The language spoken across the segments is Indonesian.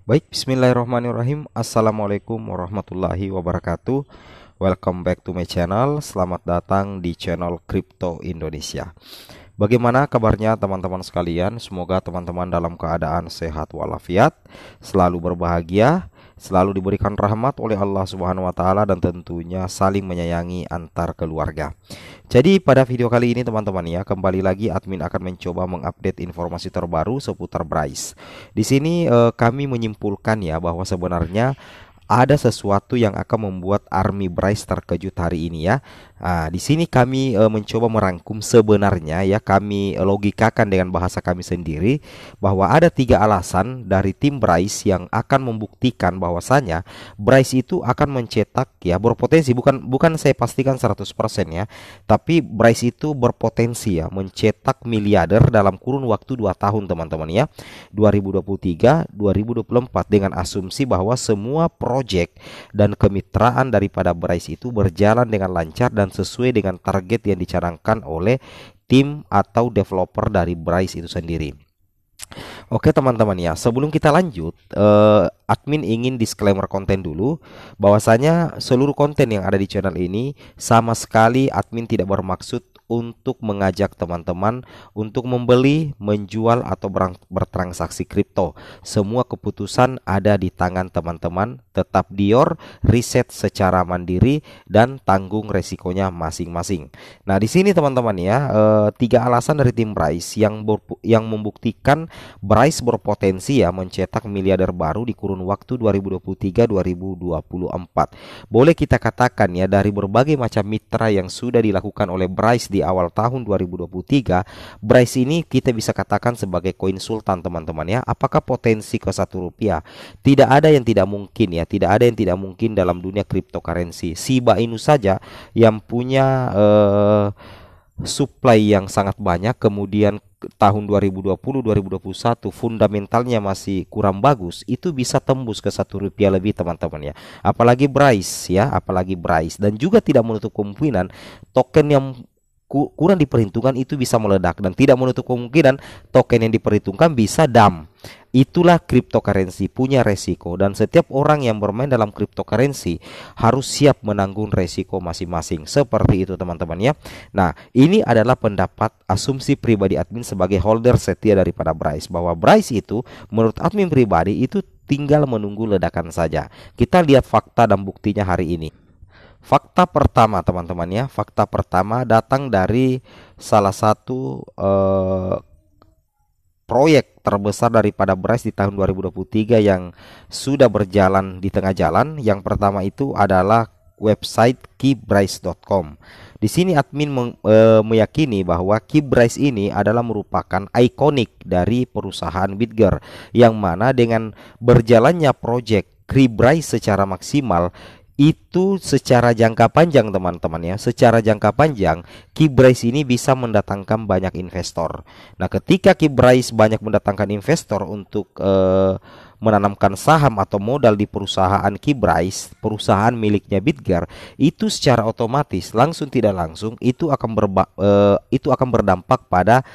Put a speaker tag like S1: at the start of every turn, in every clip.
S1: Baik, bismillahirrahmanirrahim. Assalamualaikum warahmatullahi wabarakatuh. Welcome back to my channel. Selamat datang di channel Crypto Indonesia. Bagaimana kabarnya teman-teman sekalian? Semoga teman-teman dalam keadaan sehat walafiat, selalu berbahagia, selalu diberikan rahmat oleh Allah Subhanahu wa taala, dan tentunya saling menyayangi antar keluarga. Jadi pada video kali ini teman-teman ya, kembali lagi admin akan mencoba mengupdate informasi terbaru seputar Bryce. Di sini kami menyimpulkan ya bahwa sebenarnya ada sesuatu yang akan membuat Army Bryce terkejut hari ini ya. Nah, di sini kami mencoba merangkum sebenarnya ya, kami logikakan dengan bahasa kami sendiri bahwa ada 3 alasan dari tim Bryce yang akan membuktikan bahwasanya Bryce itu akan mencetak ya, berpotensi, bukan saya pastikan 100% ya, tapi Bryce itu berpotensi ya mencetak miliarder dalam kurun waktu 2 tahun teman-teman ya, 2023 2024, dengan asumsi bahwa semua project dan kemitraan daripada Bryce itu berjalan dengan lancar dan sesuai dengan target yang dicanangkan oleh tim atau developer dari Bryce itu sendiri. Oke teman-teman ya, sebelum kita lanjut, admin ingin disclaimer konten dulu, bahwasanya seluruh konten yang ada di channel ini sama sekali admin tidak bermaksud untuk mengajak teman-teman untuk membeli, menjual, atau bertransaksi kripto. Semua keputusan ada di tangan teman-teman. Tetap dior, riset secara mandiri, dan tanggung resikonya masing-masing. Nah di sini teman-teman ya, 3 alasan dari tim Bryce yang membuktikan Bryce berpotensi ya mencetak miliarder baru di kurun waktu 2023-2024. Boleh kita katakan ya, dari berbagai macam mitra yang sudah dilakukan oleh Bryce di awal tahun 2023, Bryce ini kita bisa katakan sebagai koin sultan teman-teman ya. Apakah potensi ke Rp1? Tidak ada yang tidak mungkin ya, tidak ada yang tidak mungkin dalam dunia cryptocurrency. Shiba Inu saja yang punya supply yang sangat banyak, kemudian tahun 2020-2021 fundamentalnya masih kurang bagus, itu bisa tembus ke Rp1 lebih teman-teman ya. Apalagi Bryce ya, apalagi Bryce, dan juga tidak menutup kemungkinan token yang kurang diperhitungkan itu bisa meledak, dan tidak menutup kemungkinan token yang diperhitungkan bisa dump. Itulah cryptocurrency, punya resiko, dan setiap orang yang bermain dalam cryptocurrency harus siap menanggung resiko masing-masing. Seperti itu teman-teman ya. Nah, ini adalah pendapat asumsi pribadi admin sebagai holder setia daripada Bryce, bahwa Bryce itu menurut admin pribadi itu tinggal menunggu ledakan saja. Kita lihat fakta dan buktinya hari ini. Fakta pertama teman-teman ya, fakta pertama datang dari salah satu proyek terbesar daripada Bryce di tahun 2023 yang sudah berjalan di tengah jalan. Yang pertama itu adalah website keybryce.com. Di sini admin meyakini bahwa Keybryce ini adalah merupakan ikonik dari perusahaan Bitger, yang mana dengan berjalannya proyek Keybryce secara maksimal, itu secara jangka panjang teman-teman ya, secara jangka panjang Keybryce ini bisa mendatangkan banyak investor. Nah ketika Keybryce banyak mendatangkan investor untuk menanamkan saham atau modal di perusahaan Keybryce, perusahaan miliknya Bitger, itu secara otomatis langsung tidak langsung itu akan berdampak pada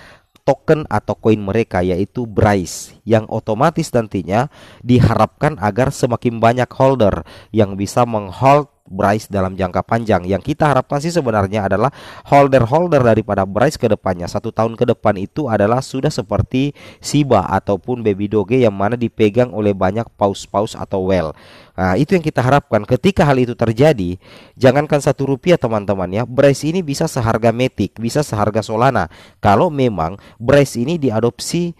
S1: token atau koin mereka, yaitu Bryce, yang otomatis nantinya diharapkan agar semakin banyak holder yang bisa menghold Bryce dalam jangka panjang. Yang kita harapkan sih sebenarnya adalah holder-holder daripada Bryce ke depannya, 1 tahun ke depan itu adalah sudah seperti Shiba ataupun Baby Doge, yang mana dipegang oleh banyak paus-paus atau whale. Nah itu yang kita harapkan. Ketika hal itu terjadi, jangankan Rp1 teman-teman ya, Bryce ini bisa seharga Matic, bisa seharga Solana, kalau memang Bryce ini diadopsi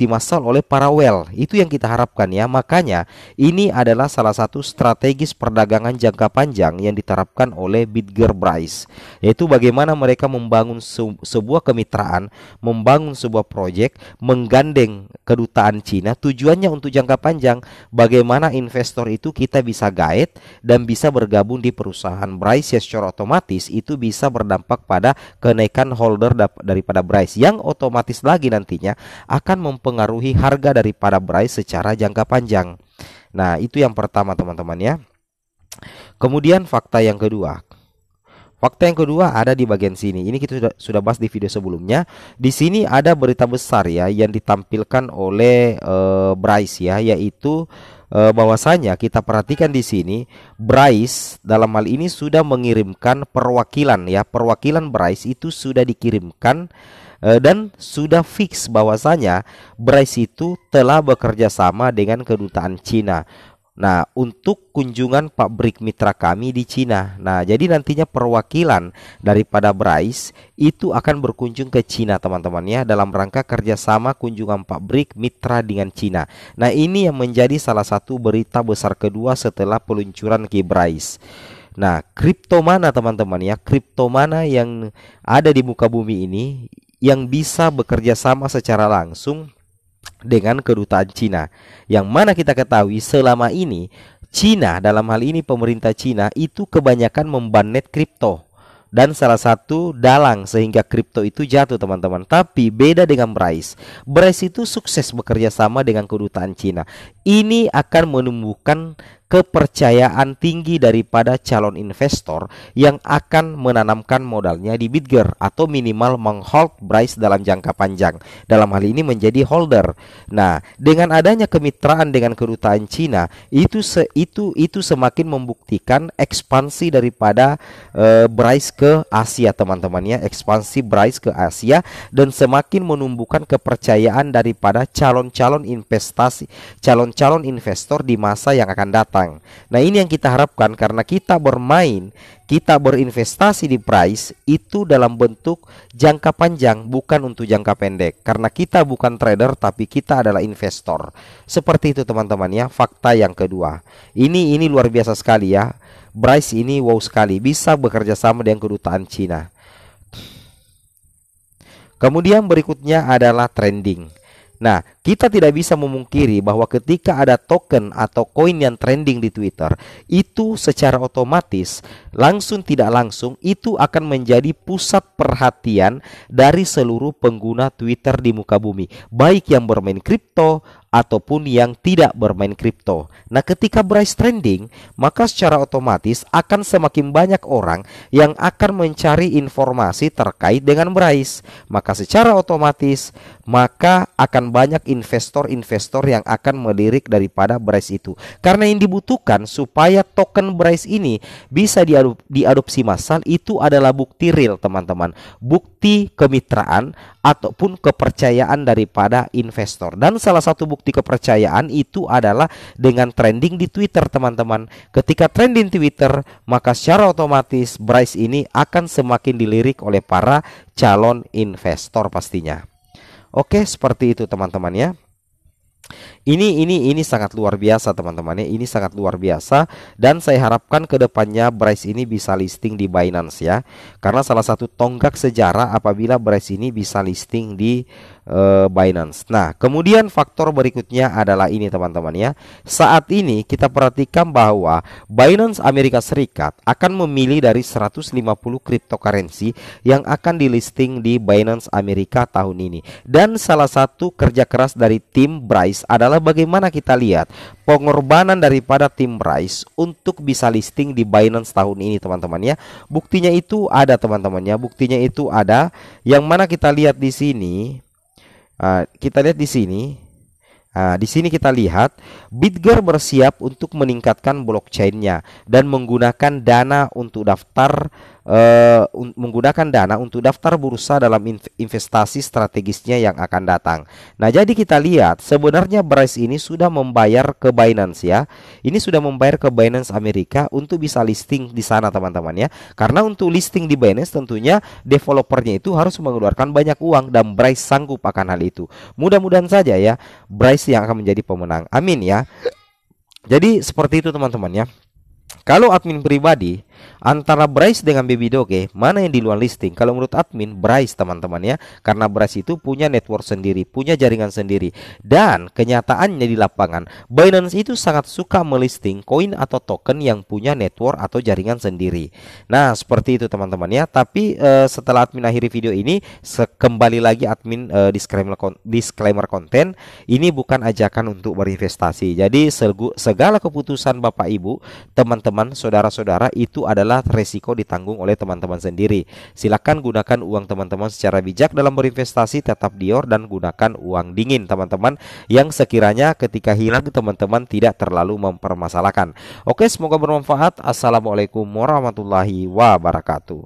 S1: massal oleh para whale. Itu yang kita harapkan ya. Makanya ini adalah salah satu strategis perdagangan jangka panjang yang diterapkan oleh Bitger Bryce, yaitu bagaimana mereka membangun sebuah kemitraan, membangun sebuah proyek, menggandeng kedutaan Cina, tujuannya untuk jangka panjang. Bagaimana investor itu kita bisa guide dan bisa bergabung di perusahaan Bryce, ya secara otomatis itu bisa berdampak pada kenaikan holder daripada Bryce, yang otomatis lagi nantinya akan mempengaruhi harga daripada Bryce secara jangka panjang. Nah itu yang pertama teman-teman ya. Kemudian fakta yang kedua, Fakta yang kedua ada di bagian sini. Ini kita sudah bahas di video sebelumnya. Di sini ada berita besar ya yang ditampilkan oleh Bryce ya, yaitu bahwasanya kita perhatikan di sini Bryce dalam hal ini sudah mengirimkan perwakilan ya. Perwakilan Bryce itu sudah dikirimkan dan sudah fix bahwasanya Bryce itu telah bekerja sama dengan kedutaan Cina. Nah, untuk kunjungan pabrik mitra kami di Cina. Nah, jadi nantinya perwakilan daripada Bryce itu akan berkunjung ke Cina, teman-teman ya, dalam rangka kerjasama kunjungan pabrik mitra dengan Cina. Nah, ini yang menjadi salah satu berita besar kedua setelah peluncuran Ki Bryce. Nah, kripto mana teman-teman ya? Kripto mana yang ada di muka bumi ini yang bisa bekerja sama secara langsung dengan kedutaan Cina, yang mana kita ketahui selama ini Cina, dalam hal ini pemerintah Cina itu kebanyakan membanet kripto dan salah satu dalang sehingga kripto itu jatuh, teman-teman. Tapi beda dengan Bryce. Bryce itu sukses bekerja sama dengan kedutaan Cina. Ini akan menumbuhkan kepercayaan tinggi daripada calon investor yang akan menanamkan modalnya di Bitger atau minimal menghold Bryce dalam jangka panjang. Dalam hal ini menjadi holder. Nah, dengan adanya kemitraan dengan kedutaan Cina, itu semakin membuktikan ekspansi daripada Bryce ke Asia, teman-teman ya. Ekspansi Bryce ke Asia dan semakin menumbuhkan kepercayaan daripada calon-calon investor di masa yang akan datang. Nah, ini yang kita harapkan karena kita berinvestasi di Bryce itu dalam bentuk jangka panjang, bukan untuk jangka pendek. Karena kita bukan trader tapi kita adalah investor. Seperti itu teman-teman ya, fakta yang kedua. Ini luar biasa sekali ya. Bryce ini wow sekali, bisa bekerja sama dengan kedutaan Cina. Kemudian berikutnya adalah trending. Nah, kita tidak bisa memungkiri bahwa ketika ada token atau koin yang trending di Twitter, itu secara otomatis langsung tidak langsung itu akan menjadi pusat perhatian dari seluruh pengguna Twitter di muka bumi, baik yang bermain kripto ataupun yang tidak bermain kripto. Nah, ketika Bryce trending, maka secara otomatis akan semakin banyak orang yang akan mencari informasi terkait dengan Bryce. Maka secara otomatis akan banyak investor-investor yang akan melirik daripada Bryce itu. Karena yang dibutuhkan supaya token Bryce ini bisa diadopsi massal itu adalah bukti real, teman-teman. Bukti kemitraan ataupun kepercayaan daripada investor. Dan salah satu bukti kepercayaan itu adalah dengan trending di Twitter, teman-teman. Ketika trending Twitter, maka secara otomatis Bryce ini akan semakin dilirik oleh para calon investor pastinya. Oke, seperti itu teman-teman ya. Ini sangat luar biasa teman-teman ya. Ini sangat luar biasa dan saya harapkan kedepannya Bryce ini bisa listing di Binance ya. Karena salah satu tonggak sejarah apabila Bryce ini bisa listing di Binance. Nah, kemudian faktor berikutnya adalah ini teman-teman ya. Saat ini kita perhatikan bahwa Binance Amerika Serikat akan memilih dari 150 cryptocurrency yang akan dilisting di Binance Amerika tahun ini. Dan salah satu kerja keras dari tim Bryce adalah bagaimana kita lihat pengorbanan daripada tim Bryce untuk bisa listing di Binance tahun ini, teman-teman ya. Buktinya itu ada, teman-teman ya. Buktinya itu ada yang mana kita lihat di sini. Kita lihat di sini. Di sini kita lihat Bitger bersiap untuk meningkatkan blockchain-nya dan menggunakan dana untuk daftar bursa dalam investasi strategisnya yang akan datang. Nah, jadi kita lihat sebenarnya Bryce ini sudah membayar ke Binance ya. Ini sudah membayar ke Binance Amerika untuk bisa listing di sana, teman-teman ya. Karena untuk listing di Binance tentunya developernya itu harus mengeluarkan banyak uang dan Bryce sanggup akan hal itu. Mudah-mudahan saja ya Bryce yang akan menjadi pemenang. Amin ya. Jadi seperti itu teman-teman ya. Kalau admin pribadi antara Bryce dengan Baby Doge, mana yang di luar listing? Kalau menurut admin Bryce, teman-teman ya. Karena Bryce itu punya network sendiri, punya jaringan sendiri. Dan kenyataannya di lapangan Binance itu sangat suka melisting koin atau token yang punya network atau jaringan sendiri. Nah, seperti itu teman-teman ya. Tapi setelah admin akhiri video ini, kembali lagi admin disclaimer konten. Ini bukan ajakan untuk berinvestasi. Jadi segala keputusan Bapak Ibu, teman-teman, saudara-saudara itu adalah resiko ditanggung oleh teman-teman sendiri. Silakan gunakan uang teman-teman secara bijak dalam berinvestasi, tetap dior dan gunakan uang dingin teman-teman, yang sekiranya ketika hilang teman-teman tidak terlalu mempermasalahkan. Oke, semoga bermanfaat. Assalamualaikum warahmatullahi wabarakatuh.